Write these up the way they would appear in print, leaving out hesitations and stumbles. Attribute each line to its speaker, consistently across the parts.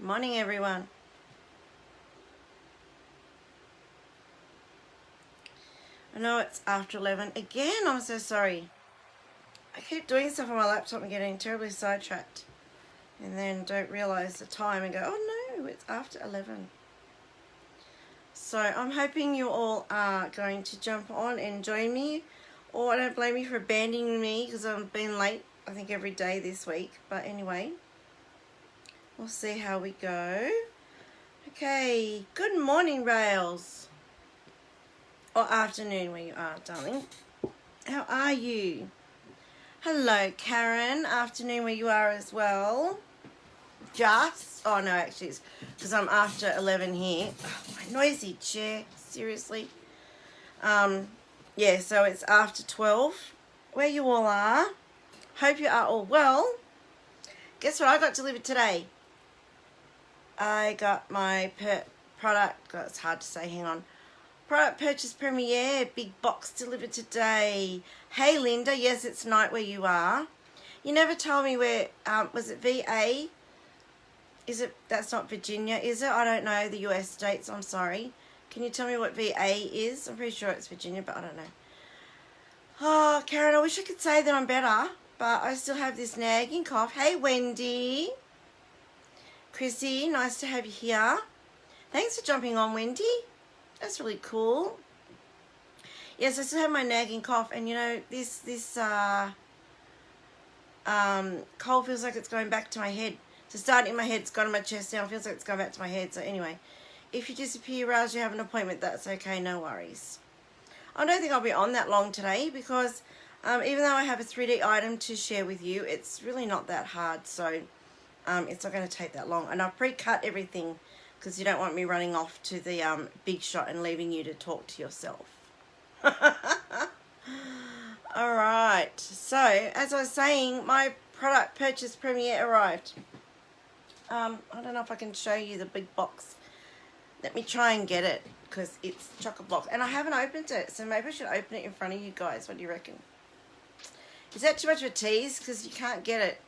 Speaker 1: Morning, everyone. I know it's after 11. Again, I'm so sorry. I keep doing stuff on my laptop and getting terribly sidetracked. And then don't realise the time and go, oh no, it's after 11. So I'm hoping you all are going to jump on and join me. Or I don't blame you for abandoning me because I've been late, I think, every day this week. But anyway, we'll see how we go. Okay, good morning, Rails. Or afternoon where you are, darling. How are you? Hello, Karen. Afternoon where you are as well. Oh no, actually it's because I'm after 11 here. Oh, my noisy chair, seriously. Yeah, so it's after 12 where you all are. Hope you are all well. Guess what I got delivered today? I got my product, God, it's hard to say, hang on. Product purchase premiere, big box delivered today. Hey Linda, yes, it's night where you are. You never told me where, was it VA? Is it, that's not Virginia, is it? I don't know the US states, I'm sorry. Can you tell me what VA is? I'm pretty sure it's Virginia, but I don't know. Oh, Karen, I wish I could say that I'm better, but I still have this nagging cough. Hey, Wendy. Chrissy, nice to have you here. Thanks for jumping on, Wendy. That's really cool. Yes, I still have my nagging cough, and you know, this cold feels like it's going back to my head. So starting in my head, it's gone to my chest now. It feels like it's going back to my head. So anyway, if you disappear, Raj, you have an appointment, that's okay, no worries. I don't think I'll be on that long today because even though I have a 3D item to share with you, it's really not that hard. So it's not going to take that long. And I've pre-cut everything because you don't want me running off to the big shot and leaving you to talk to yourself. All right. So as I was saying, my product purchase premiere arrived. I don't know if I can show you the big box. Let me try and get it because it's chock-a-block. And I haven't opened it, so maybe I should open it in front of you guys. What do you reckon? Is that too much of a tease? Because you can't get it.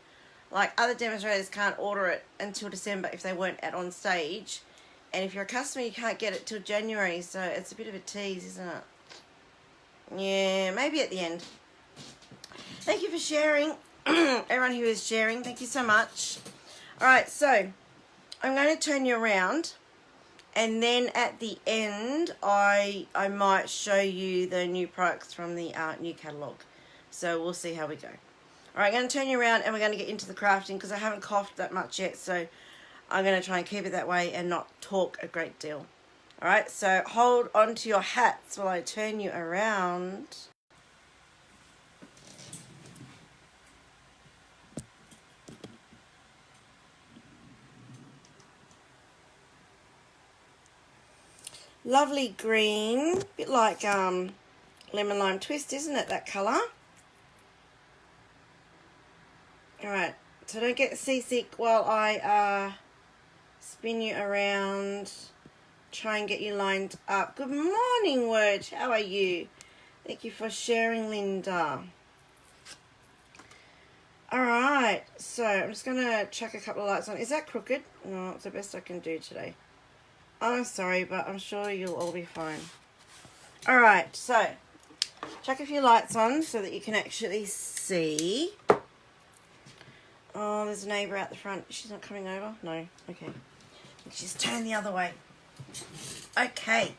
Speaker 1: Like, other demonstrators can't order it until December if they weren't on stage. And if you're a customer, you can't get it till January. So it's a bit of a tease, isn't it? Yeah, maybe at the end. Thank you for sharing. Everyone who is sharing, thank you so much. Alright, so I'm going to turn you around. And then at the end, I might show you the new products from the new catalogue. So we'll see how we go. Alright, I'm going to turn you around and we're going to get into the crafting because I haven't coughed that much yet. So I'm going to try and keep it that way and not talk a great deal. Alright, so hold on to your hats while I turn you around. Lovely green, bit like lemon lime twist, isn't it, that colour? Alright, so don't get seasick while I spin you around, try and get you lined up. Good morning, Word, how are you? Thank you for sharing, Linda. Alright, so I'm just going to chuck a couple of lights on. Is that crooked? No, it's the best I can do today. I'm sorry, but I'm sure you'll all be fine. Alright, so chuck a few lights on so that you can actually see. Oh, there's a neighbour out the front. She's not coming over? No. Okay. She's turned the other way. Okay.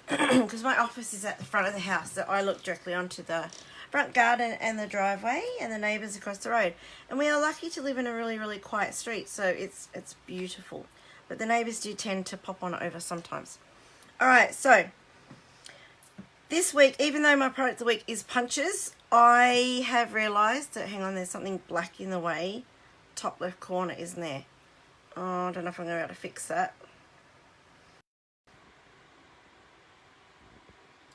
Speaker 1: Because my office is at the front of the house, so I look directly onto the front garden and the driveway and the neighbours across the road. And we are lucky to live in a really, really quiet street, so it's beautiful. But the neighbours do tend to pop on over sometimes. Alright, so this week, even though my product of the week is punches, I have realised that, hang on, there's something black in the way. Top left corner, isn't there? Oh, I don't know if I'm going to be able to fix that.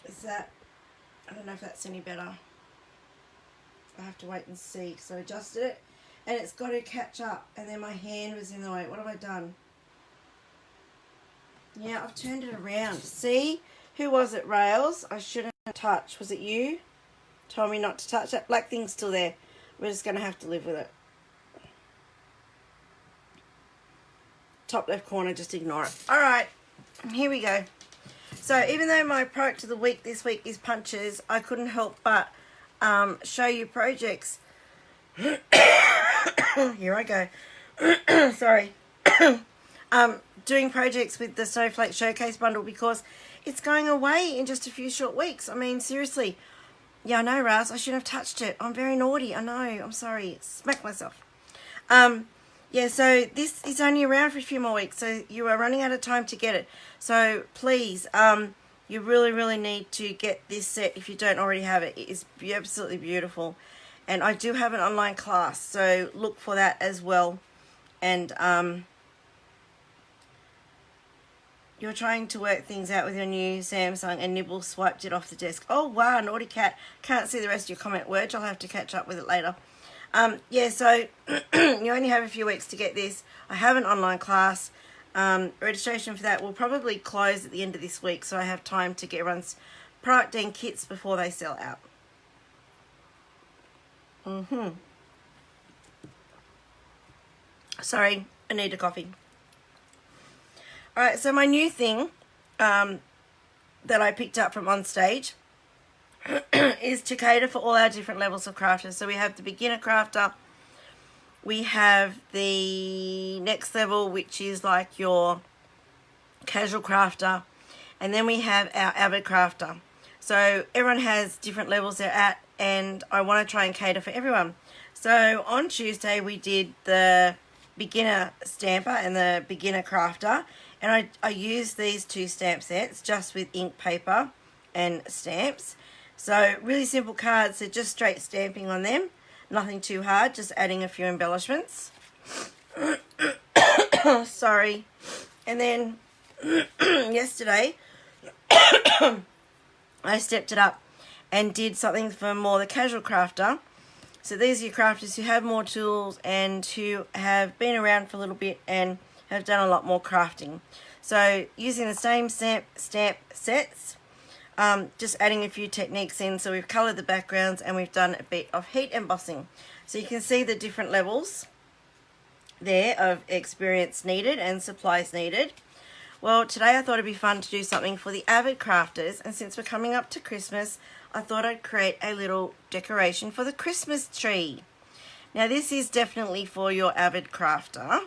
Speaker 1: Is that, I don't know if that's any better. I have to wait and see. So I adjusted it and it's got to catch up, and then my hand was in the way. What have I done? Yeah, I've turned it around. See? Who was it, Rails? I shouldn't touch. Was it you? Told me not to touch. That black thing's still there. We're just going to have to live with it. top left corner, just ignore it. All right, here we go. So even though my product of the week this week is punches, I couldn't help but show you projects. Here I go. Sorry. Doing projects with the Snowflake Showcase bundle because it's going away in just a few short weeks. I mean, seriously. Yeah, I know, Raz. I shouldn't have touched it. I'm very naughty. I know. I'm sorry. Smack myself. Yeah, so this is only around for a few more weeks. So you are running out of time to get it. So please, you really, really need to get this set if you don't already have it. It is absolutely beautiful. And I do have an online class, so look for that as well. And you're trying to work things out with your new Samsung and Nibble swiped it off the desk. Oh, wow, naughty cat. Can't see the rest of your comment words. I'll have to catch up with it later. Yeah, so you only have a few weeks to get this. I have an online class. Registration for that will probably close at the end of this week, so I have time to get everyone's product and kits before they sell out. Sorry, I need a coffee. Alright, so my new thing that I picked up from On Stage is to cater for all our different levels of crafters. So we have the beginner crafter, we have the next level, which is like your casual crafter, and then we have our avid crafter. So everyone has different levels they're at, and I want to try and cater for everyone. So on Tuesday we did the beginner stamper and the beginner crafter, and I used these two stamp sets just with ink, paper and stamps. So really simple cards, so just straight stamping on them, nothing too hard, just adding a few embellishments. Sorry. And then yesterday I stepped it up and did something for more the casual crafter. So these are your crafters who have more tools and who have been around for a little bit and have done a lot more crafting. So using the same stamp sets, just adding a few techniques in. So we've coloured the backgrounds and we've done a bit of heat embossing. So you can see the different levels there of experience needed and supplies needed. Well, today I thought it'd be fun to do something for the avid crafters, and since we're coming up to Christmas, I thought I'd create a little decoration for the Christmas tree. Now this is definitely for your avid crafter.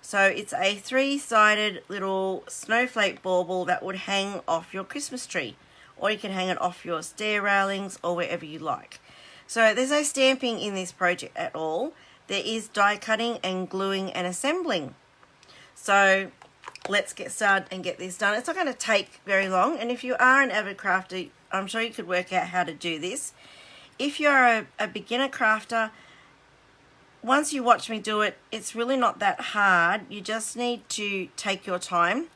Speaker 1: So it's a 3-sided little snowflake bauble that would hang off your Christmas tree, or you can hang it off your stair railings or wherever you like. So there's no stamping in this project at all. There is die cutting and gluing and assembling. So let's get started and get this done. It's not going to take very long, and if you are an avid crafter, I'm sure you could work out how to do this. If you're a beginner crafter, once you watch me do it, it's really not that hard. You just need to take your time.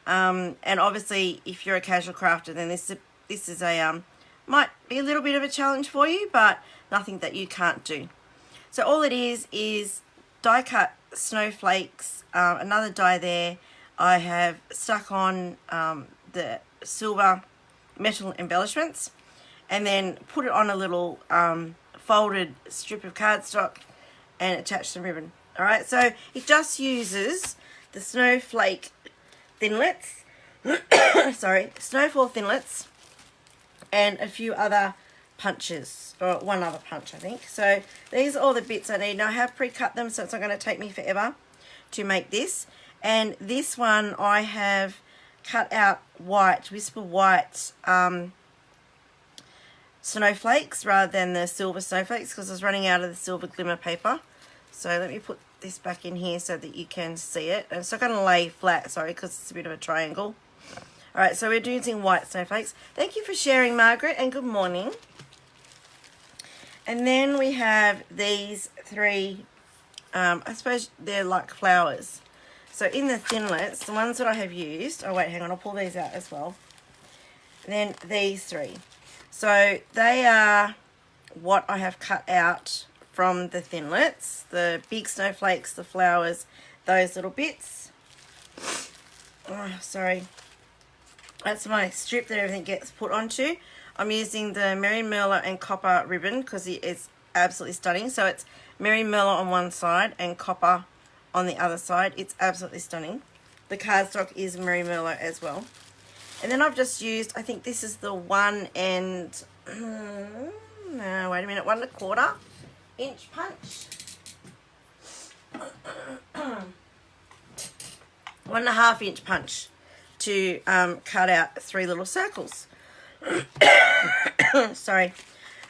Speaker 1: And obviously, if you're a casual crafter, then this is a might be a little bit of a challenge for you, but nothing that you can't do. So all it is die cut snowflakes, another die there. I have stuck on the silver metal embellishments, and then put it on a little folded strip of cardstock and attach some ribbon. Alright, so it just uses the snowflake thinlits, sorry, snowfall thinlits, and a few other punches, or one other punch I think. So these are all the bits I need. Now I have pre-cut them, so it's not going to take me forever to make this. And this one I have cut out white, whisper white snowflakes rather than the silver snowflakes, because I was running out of the silver glimmer paper. So let me put this back in here so that you can see it. And it's not going to lay flat, sorry, because it's a bit of a triangle. Alright, so we're using white snowflakes. Thank you for sharing, Margaret, and good morning. And then we have these three, I suppose they're like flowers. So in the thinlits, the ones that I have used, oh wait, hang on, I'll pull these out as well. And then these three. So they are what I have cut out from the thinlits, the big snowflakes, the flowers, those little bits. Oh, sorry. That's my strip that everything gets put onto. I'm using the Merry Merlot and copper ribbon because it's absolutely stunning. So it's Merry Merlot on one side and copper on the other side. It's absolutely stunning. The cardstock is Merry Merlot as well. And then I've just used, I think this is the 1 and, no, wait a minute, 1 1/4 inch punch. 1 1/2 inch punch to cut out 3 little circles. Sorry.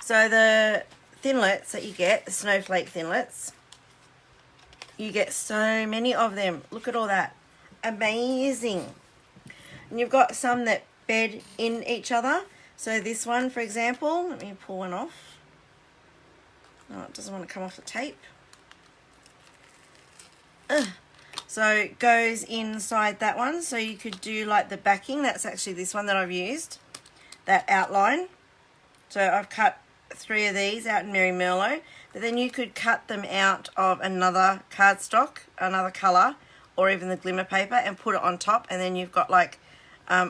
Speaker 1: So the thinlets that you get, the Snowflake thinlets, you get so many of them. Look at all that. Amazing. And you've got some that bed in each other. So this one, for example, let me pull one off. Oh, it doesn't want to come off the tape. So it goes inside that one. So you could do like the backing. That's actually this one that I've used. That outline. So I've cut 3 of these out in Merry Merlot. But then you could cut them out of another cardstock, another colour, or even the glimmer paper and put it on top. And then you've got like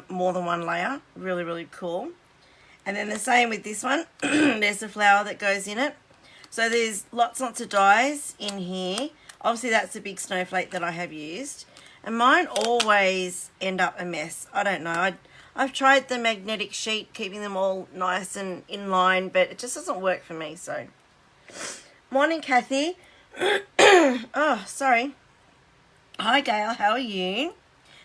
Speaker 1: more than one layer. Really, really cool. And then the same with this one. There's the flower that goes in it. So there's lots and lots of dies in here. Obviously that's the big snowflake that I have used. And mine always end up a mess. I don't know. I've tried the magnetic sheet, keeping them all nice and in line, but it just doesn't work for me. So, morning, Kathy. Oh, sorry. Hi, Gail. How are you?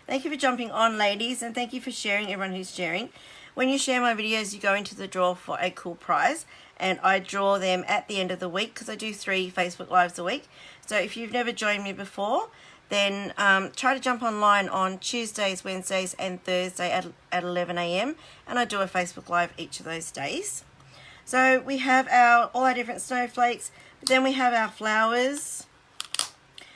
Speaker 1: Thank you for jumping on, ladies, and thank you for sharing, everyone who's sharing. When you share my videos, you go into the draw for a cool prize, and I draw them at the end of the week because I do 3 Facebook Lives a week. So if you've never joined me before, then try to jump online on Tuesdays, Wednesdays, and Thursday at 11 a.m. and I do a Facebook Live each of those days. So we have all our different snowflakes, but then we have our flowers.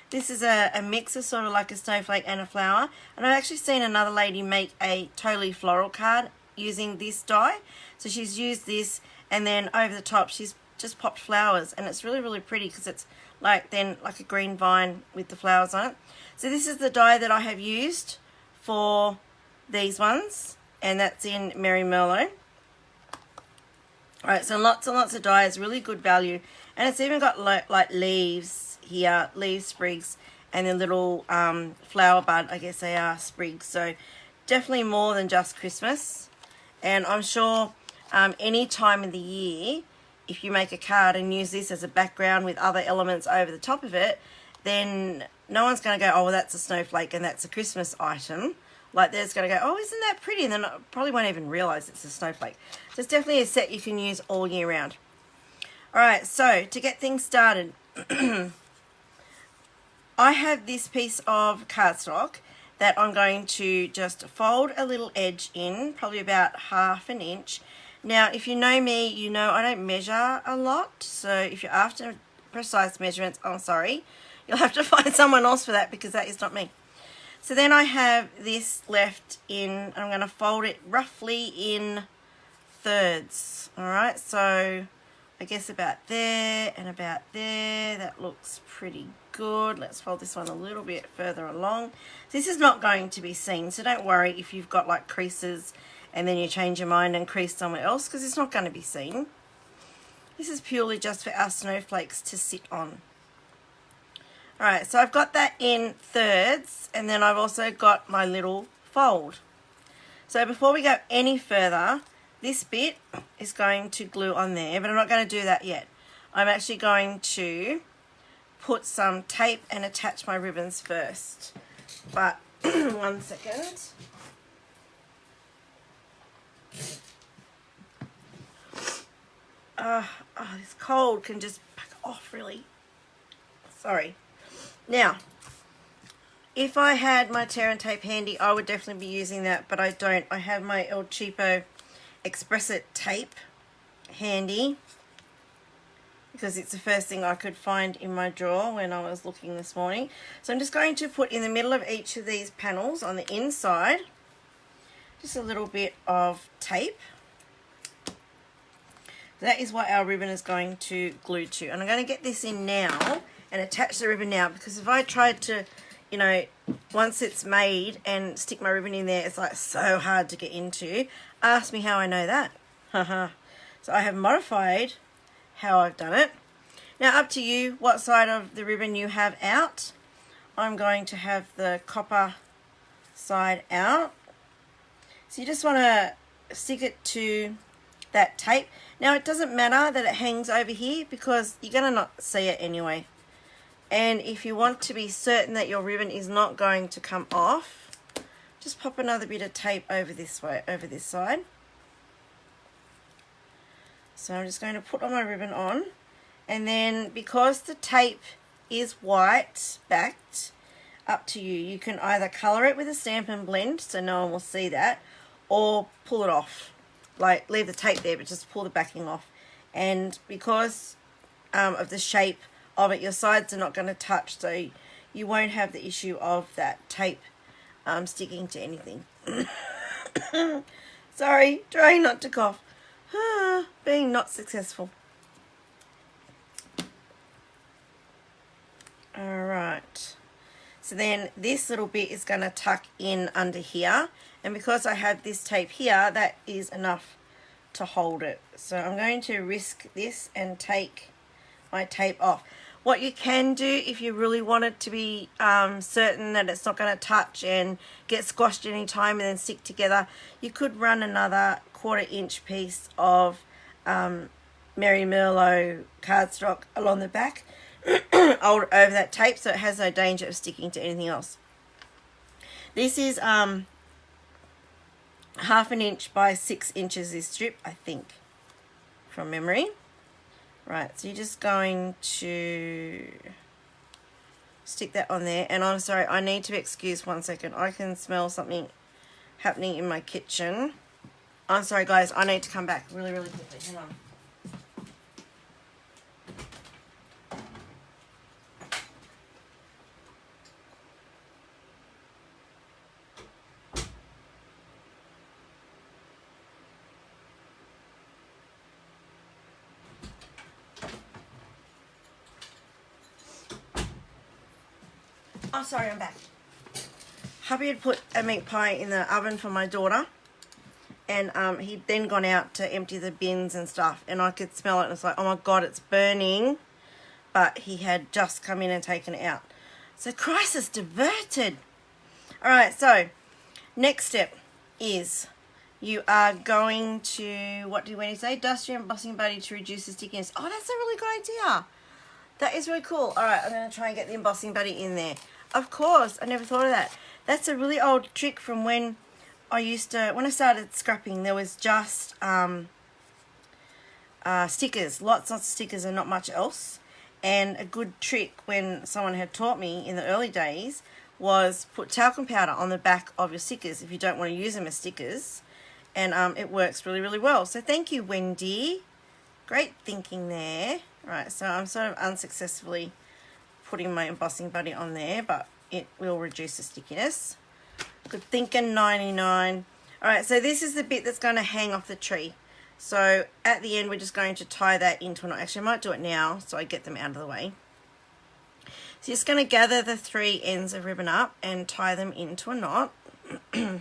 Speaker 1: This is a mix of sort of like a snowflake and a flower. And I've actually seen another lady make a totally floral card using this die. So she's used this, and then over the top she's just popped flowers, and it's really, really pretty because it's like a green vine with the flowers on it. So this is the die that I have used for these ones, and that's in Merry Merlot. Alright, so lots and lots of dies, really good value. And it's even got like leaves here, leaf sprigs, and the little flower bud, I guess they are sprigs. So definitely more than just Christmas. And I'm sure any time of the year, if you make a card and use this as a background with other elements over the top of it, then no one's going to go, oh, well, that's a snowflake and that's a Christmas item. Like, they're just going to go, oh, isn't that pretty? And then probably won't even realise it's a snowflake. So it's definitely a set you can use all year round. All right, so to get things started, I have this piece of cardstock that I'm going to just fold a little edge in, probably about 1/2 inch. Now, if you know me, you know I don't measure a lot. So if you're after precise measurements, I'm sorry. You'll have to find someone else for that because that is not me. So then I have this left in, I'm going to fold it roughly in thirds. All right, so I guess about there and about there. That looks pretty good. Let's fold this one a little bit further along. This is not going to be seen, so don't worry if you've got like creases and then you change your mind and crease somewhere else, because it's not going to be seen. This is purely just for our snowflakes to sit on. Alright, so I've got that in thirds, and then I've also got my little fold. So before we go any further, this bit is going to glue on there, but I'm not going to do that yet. I'm actually going to put some tape and attach my ribbons first. But, 1 second. This cold can just back off, really. Sorry. Now, if I had my tear and tape handy, I would definitely be using that, but I don't. I have my El Cheapo Express It tape handy because it's the first thing I could find in my drawer when I was looking this morning. So I'm just going to put in the middle of each of these panels on the inside just a little bit of tape. That is what our ribbon is going to glue to. And I'm going to get this in now and attach the ribbon now, because if I tried to, you know, once it's made and stick my ribbon in there, it's like so hard to get into. Ask me how I know that. So I have modified how I've done it. Now up to you what side of the ribbon you have out. I'm going to have the copper side out. So you just want to stick it to that tape. Now it doesn't matter that it hangs over here because you're going to not see it anyway. And if you want to be certain that your ribbon is not going to come off, just pop another bit of tape over this way, over this side. So I'm just going to put all my ribbon on, and then because the tape is white backed, up to you. You can either colour it with a Stampin' blend so no one will see that, or pull it off. Like leave the tape there but just pull the backing off. And because of the shape of it, your sides are not going to touch, so you won't have the issue of that tape sticking to anything. Sorry, trying not to cough. Being not successful. Alright, so then this little bit is going to tuck in under here, and because I have this tape here, that is enough to hold it. So I'm going to risk this and take my tape off. What you can do if you really want it to be certain that it's not going to touch and get squashed any time and then stick together, you could run another 1/4 inch piece of Merry Merlot cardstock along the back over that tape, so it has no danger of sticking to anything else. This is 1/2 inch by 6 inches, this strip, I think, from memory. Right, so you're just going to stick that on there. And I'm sorry, I need to be excused 1 second. I can smell something happening in my kitchen. I'm sorry, guys. I need to come back really, really quickly. Hang on. Oh, sorry, I'm back. Hubby had put a meat pie in the oven for my daughter, and he'd then gone out to empty the bins and stuff, and I could smell it, and it's like, oh my God, it's burning, but he had just come in and taken it out. So crisis diverted. Alright, so next step is you are going to, what do you say? Dust your embossing buddy to reduce the stickiness. Oh, that's a really good idea. That is really cool. Alright, I'm going to try and get the embossing buddy in there. Of course, I never thought of that. That's a really old trick from when I started scrapping, there was just stickers, lots of stickers and not much else. And a good trick when someone had taught me in the early days was put talcum powder on the back of your stickers if you don't want to use them as stickers. And it works really, really well. So thank you, Wendy. Great thinking there. Right, so I'm sort of unsuccessfully putting my embossing buddy on there, but it will reduce the stickiness. Good thinking, 99. Alright, so this is the bit that's going to hang off the tree. So at the end, we're just going to tie that into a knot. Actually, I might do it now so I get them out of the way. So you're just going to gather the 3 ends of ribbon up and tie them into a knot. Okay,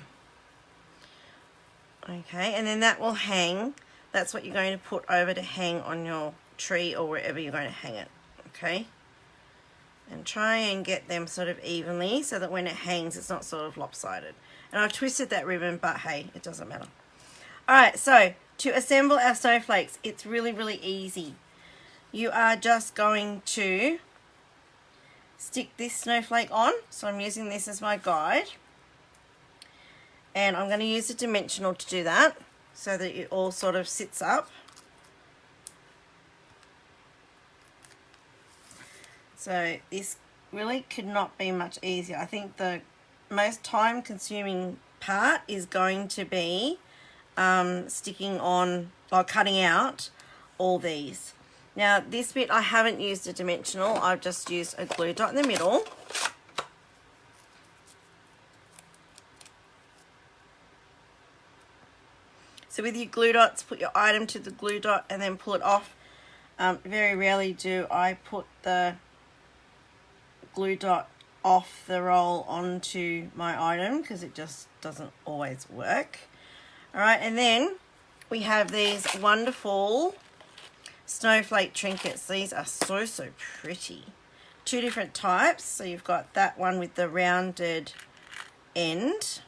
Speaker 1: and then that will hang. That's what you're going to put over to hang on your tree or wherever you're going to hang it. Okay, and try and get them sort of evenly so that when it hangs it's not sort of lopsided. And I've twisted that ribbon, but hey, it doesn't matter. Alright, so to assemble our snowflakes, it's really, really easy. You are just going to stick this snowflake on. So I'm using this as my guide, and I'm going to use a dimensional to do that so that it all sort of sits up. So this really could not be much easier. I think the most time consuming part is going to be sticking on or cutting out all these. Now this bit I haven't used a dimensional, I've just used a glue dot in the middle. So with your glue dots, put your item to the glue dot and then pull it off. Very rarely do I put the glue dot off the roll onto my item because it just doesn't always work. Alright, and then we have these wonderful snowflake trinkets. These are so, so pretty. two different types. So you've got that one with the rounded end,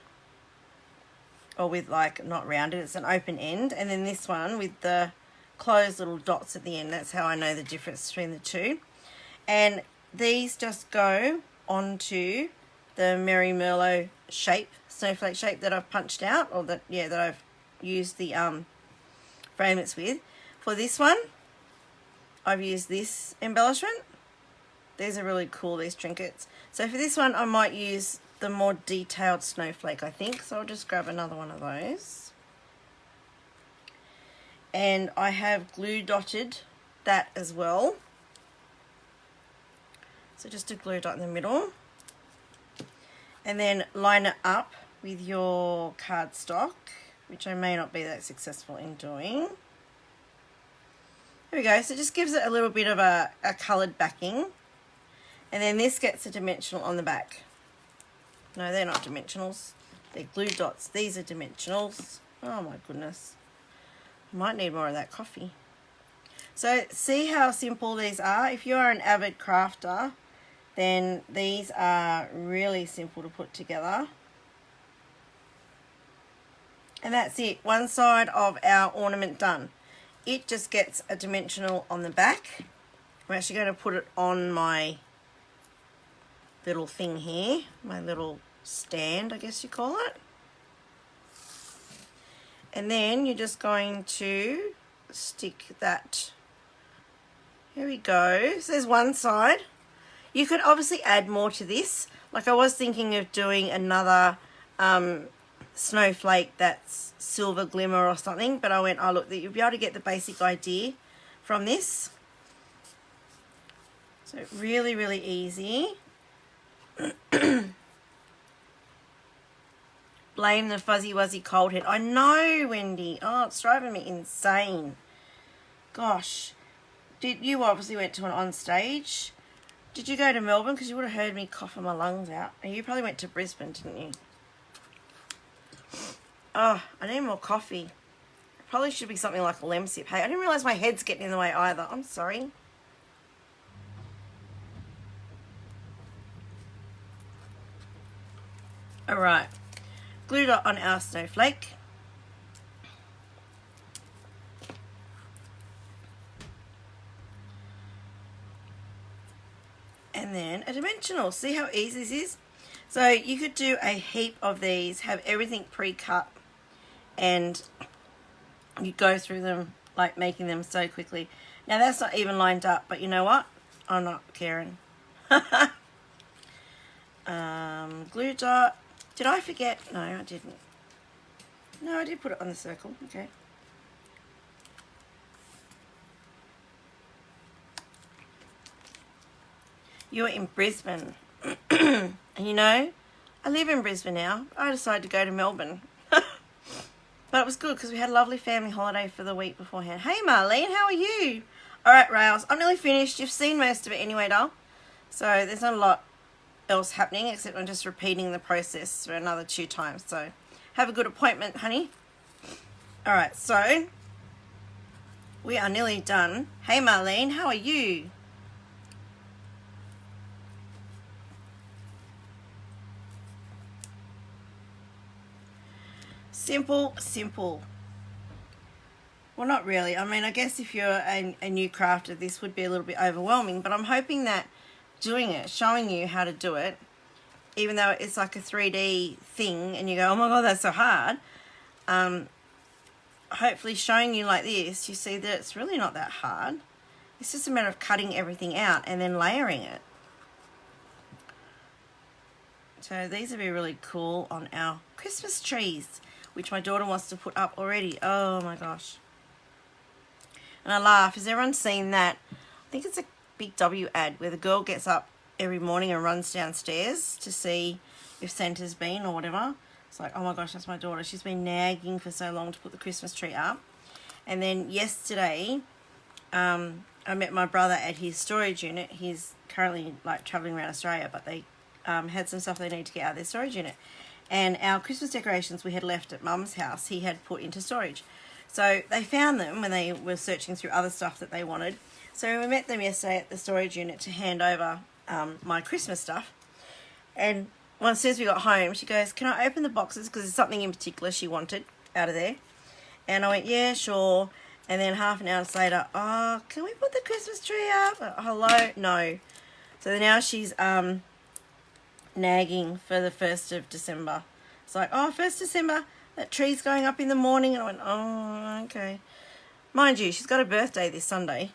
Speaker 1: or with like not rounded, it's an open end, and then this one with the closed little dots at the end. That's how I know the difference between the two. And these just go onto the Merry Merlot shape, snowflake shape that I've punched out, or that I've used the framelits with. For this one, I've used this embellishment. These are really cool, these trinkets. So for this one, I might use the more detailed snowflake, I think. So I'll just grab another one of those. And I have glue dotted that as well. So just a glue dot in the middle. And then line it up with your cardstock, which I may not be that successful in doing. There we go. So it just gives it a little bit of a coloured backing. And then this gets a dimensional on the back. No, they're not dimensionals. They're glue dots. These are dimensionals. Oh my goodness. I might need more of that coffee. So see how simple these are? If you are an avid crafter, then these are really simple to put together. And that's it. One side of our ornament done. It just gets a dimensional on the back. I'm actually going to put it on my little thing here, my little stand, I guess you call it. And then you're just going to stick that. Here we go. So there's one side. You could obviously add more to this. Like I was thinking of doing another snowflake that's silver glimmer or something, but I went, oh look, you'll be able to get the basic idea from this. So really, really easy. Blame the fuzzy wuzzy cold head. I know, Wendy. Oh, it's driving me insane. Gosh. You obviously went to an on stage. Did you go to Melbourne? Because you would have heard me coughing my lungs out. And you probably went to Brisbane, didn't you? Oh, I need more coffee. Probably should be something like a lemsip. Hey, I didn't realise my head's getting in the way either. I'm sorry. Alright. Glue dot on our snowflake. And then a dimensional. See how easy this is? So you could do a heap of these, have everything pre-cut, and you go through them like making them so quickly. Now that's not even lined up, but you know what? I'm not caring. Glue dot. Did I forget? No, I didn't. No, I did put it on the circle. Okay. You're in Brisbane. And you know, I live in Brisbane now. I decided to go to Melbourne. But it was good because we had a lovely family holiday for the week beforehand. Hey Marlene, how are you? Alright, Rails, I'm nearly finished. You've seen most of it anyway, doll. So there's not a lot else happening except I'm just repeating the process for another 2 times. So have a good appointment, honey. Alright, so we are nearly done. Hey Marlene, how are you? Simple, simple. Well, not really. I mean, I guess if you're a new crafter, this would be a little bit overwhelming, but I'm hoping that doing it, showing you how to do it, even though it's like a 3D thing and you go, oh my God, that's so hard. Hopefully showing you like this, you see that it's really not that hard. It's just a matter of cutting everything out and then layering it. So these would be really cool on our Christmas trees, which my daughter wants to put up already. Oh my gosh. And I laugh. Has everyone seen that? I think it's a Big W ad where the girl gets up every morning and runs downstairs to see if Santa's been or whatever. It's like, oh my gosh, that's my daughter. She's been nagging for so long to put the Christmas tree up. And then yesterday, I met my brother at his storage unit. He's currently like traveling around Australia, but they had some stuff they need to get out of their storage unit. And our Christmas decorations we had left at Mum's house, he had put into storage. So they found them when they were searching through other stuff that they wanted. So we met them yesterday at the storage unit to hand over my Christmas stuff. And as soon as we got home, she goes, can I open the boxes? Because there's something in particular she wanted out of there. And I went, yeah, sure. And then half an hour later, oh, can we put the Christmas tree up? Hello? No. So now she's nagging for the 1st of December. It's like, oh, 1st December, that tree's going up in the morning. And I went, oh, okay. Mind you, she's got a birthday this Sunday.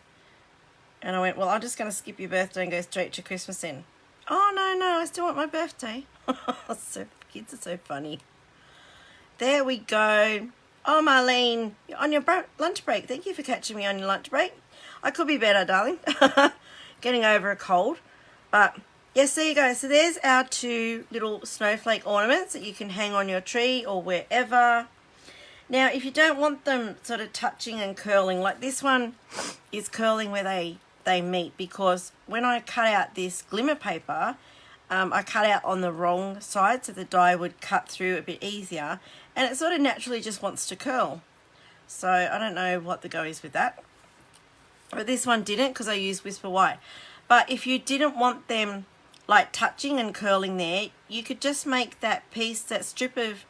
Speaker 1: And I went, well, I'm just going to skip your birthday and go straight to Christmas then. Oh, no, I still want my birthday. So, kids are so funny. There we go. Oh, Marlene, you're on your lunch break. Thank you for catching me on your lunch break. I could be better, darling. Getting over a cold. But, yes, there you go. So there's our 2 little snowflake ornaments that you can hang on your tree or wherever. Now, if you don't want them sort of touching and curling, like this one is curling where they meet, because when I cut out this glimmer paper, I cut out on the wrong side so the die would cut through a bit easier, and it sort of naturally just wants to curl. So I don't know what the go is with that. But this one didn't, because I used Whisper White. But if you didn't want them like touching and curling there, you could just make that piece, that strip of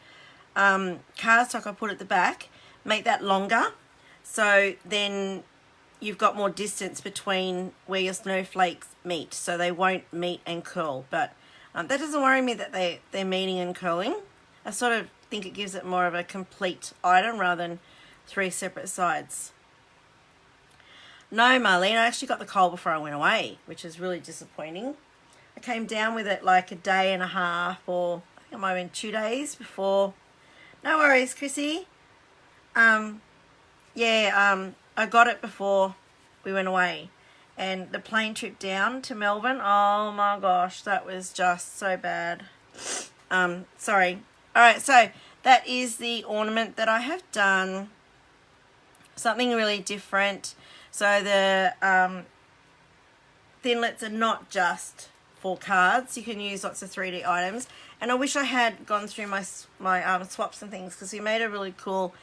Speaker 1: cardstock I put at the back, make that longer, so then you've got more distance between where your snowflakes meet, so they won't meet and curl. But that doesn't worry me that they're meeting and curling. I sort of think it gives it more of a complete item rather than 3 separate sides. No, Marlene, I actually got the cold before I went away, which is really disappointing. I came down with it like a day and a half, or I think it might have been 2 days before. No worries, Chrissy. I got it before we went away. And the plane trip down to Melbourne, oh my gosh, that was just so bad. Sorry. Alright, so that is the ornament that I have done. Something really different. So the thinlits are not just for cards. You can use lots of 3D items. And I wish I had gone through my swaps and things, because we made a really cool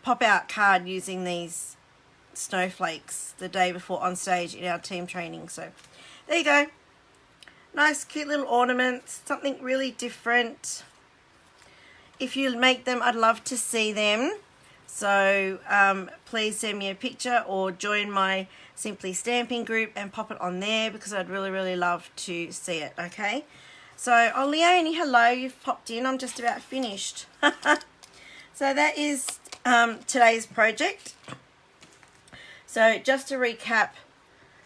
Speaker 1: pop-out card using these snowflakes the day before on stage in our team training. So there you go. Nice cute little ornaments, something really different. If you make them, I'd love to see them. So please send me a picture or join my Simply Stamping group and pop it on there, because I'd really love to see it. Okay, so oh, Leonie, hello, you've popped in. I'm just about finished. So that is today's project. So just to recap,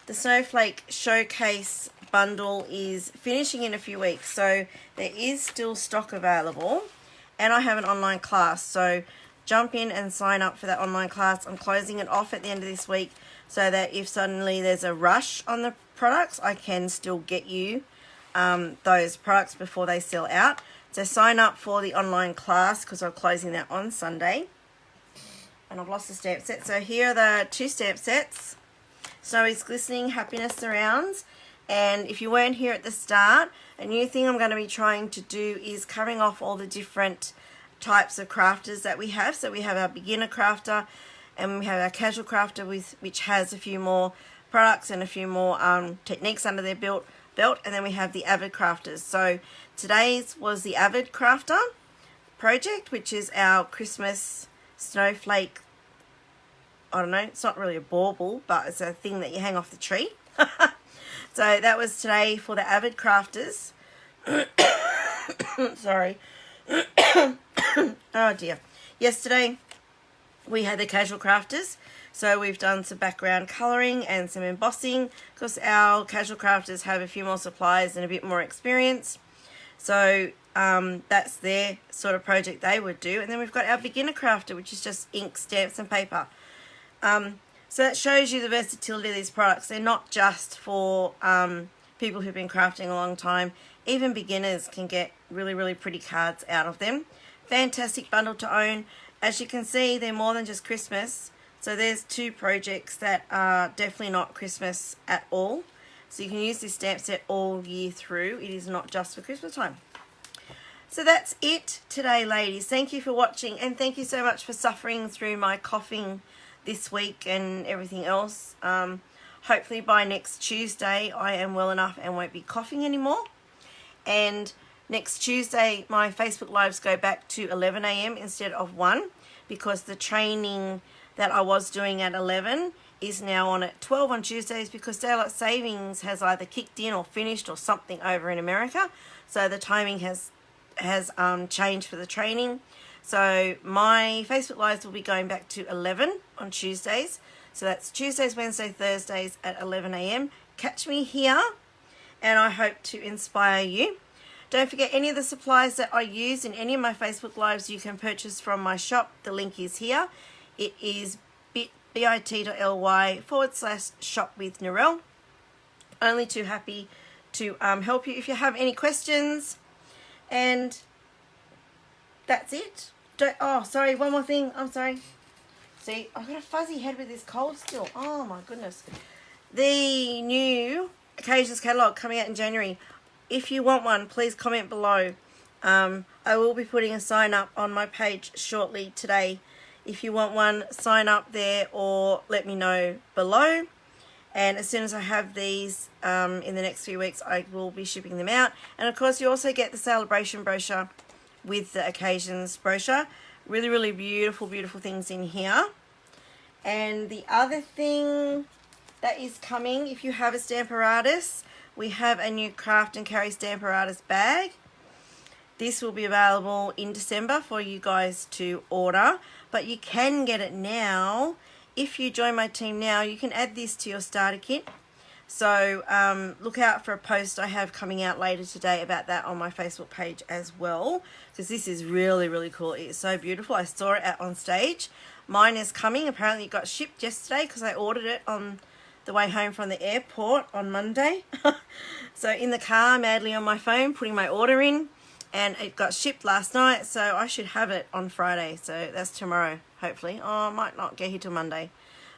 Speaker 1: the Snowflake Showcase bundle is finishing in a few weeks, so there is still stock available, and I have an online class, so jump in and sign up for that online class. I'm closing it off at the end of this week, so that if suddenly there's a rush on the products, I can still get you those products before they sell out. So sign up for the online class, because I'm closing that on Sunday. And I've lost the stamp set. So here are the 2 stamp sets. Snow is Glistening, Happiness Surrounds. And if you weren't here at the start, a new thing I'm going to be trying to do is covering off all the different types of crafters that we have. So we have our beginner crafter, and we have our casual crafter, which has a few more products and a few more techniques under their belt. And then we have the avid crafters. So today's was the avid crafter project, which is our Christmas snowflake. I don't know, it's not really a bauble, but it's a thing that you hang off the tree. So that was today for the avid crafters. Sorry. Oh dear. Yesterday we had the casual crafters. So we've done some background colouring and some embossing, because our casual crafters have a few more supplies and a bit more experience. So that's their sort of project they would do. And then we've got our beginner crafter, which is just ink, stamps and paper. So that shows you the versatility of these products. They're not just for people who've been crafting a long time. Even beginners can get really pretty cards out of them. Fantastic bundle to own. As you can see, they're more than just Christmas. So there's 2 projects that are definitely not Christmas at all. So you can use this stamp set all year through. It is not just for Christmas time. So that's it today, ladies. Thank you for watching, and thank you so much for suffering through my coughing this week and everything else. hopefully by next Tuesday I am well enough and won't be coughing anymore. And next Tuesday my Facebook Lives go back to 11 a.m. instead of 1, because the training that I was doing at 11 is now on at 12 on Tuesdays, because Daylight Savings has either kicked in or finished or something over in America. So the timing has changed for the training. So my Facebook Lives will be going back to 11 on Tuesdays. So that's Tuesdays, Wednesdays, Thursdays at 11 a.m. Catch me here, and I hope to inspire you. Don't forget, any of the supplies that I use in any of my Facebook Lives you can purchase from my shop. The link is here. It is bit.ly/shop-with-Narelle. Only too happy to help you if you have any questions. And that's it. Oh, sorry, one more thing. I'm sorry. See, I've got a fuzzy head with this cold still. Oh my goodness. The new Occasions catalogue coming out in January. If you want one, please comment below. I will be putting a sign up on my page shortly today. If you want one, sign up there or let me know below. And as soon as I have these in the next few weeks, I will be shipping them out. And of course, you also get the celebration brochure with the occasions brochure. Really, really beautiful, beautiful things in here. And the other thing that is coming, if you have a Stamparatus, we have a new Craft and Carry Stamparatus bag. This will be available in December for you guys to order, but you can get it now. If you join my team now, you can add this to your starter kit. So look out for a post I have coming out later today about that on my Facebook page as well, because this is really, really cool. It's so beautiful. I saw it out on stage. Mine is coming. Apparently it got shipped yesterday because I ordered it on the way home from the airport on Monday. So in the car, madly on my phone, putting my order in, and it got shipped last night, so I should have it on Friday. So that's tomorrow, hopefully. Oh, I might not get here till Monday,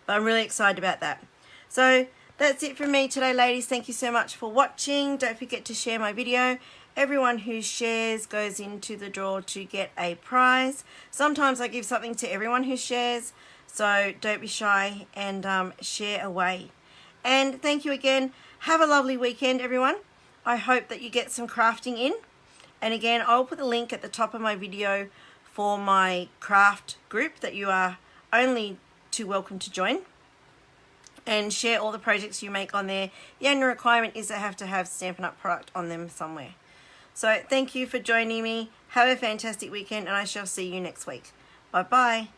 Speaker 1: but I'm really excited about that. So that's it from me today, ladies. Thank you so much for watching. Don't forget to share my video. Everyone who shares goes into the draw to get a prize. Sometimes I give something to everyone who shares, so don't be shy and share away. And thank you again. Have a lovely weekend, everyone. I hope that you get some crafting in. And again, I'll put the link at the top of my video for my craft group that you are only too welcome to join. And share all the projects you make on there. The only requirement is they have to have Stampin' Up! Product on them somewhere. So thank you for joining me. Have a fantastic weekend, and I shall see you next week. Bye-bye.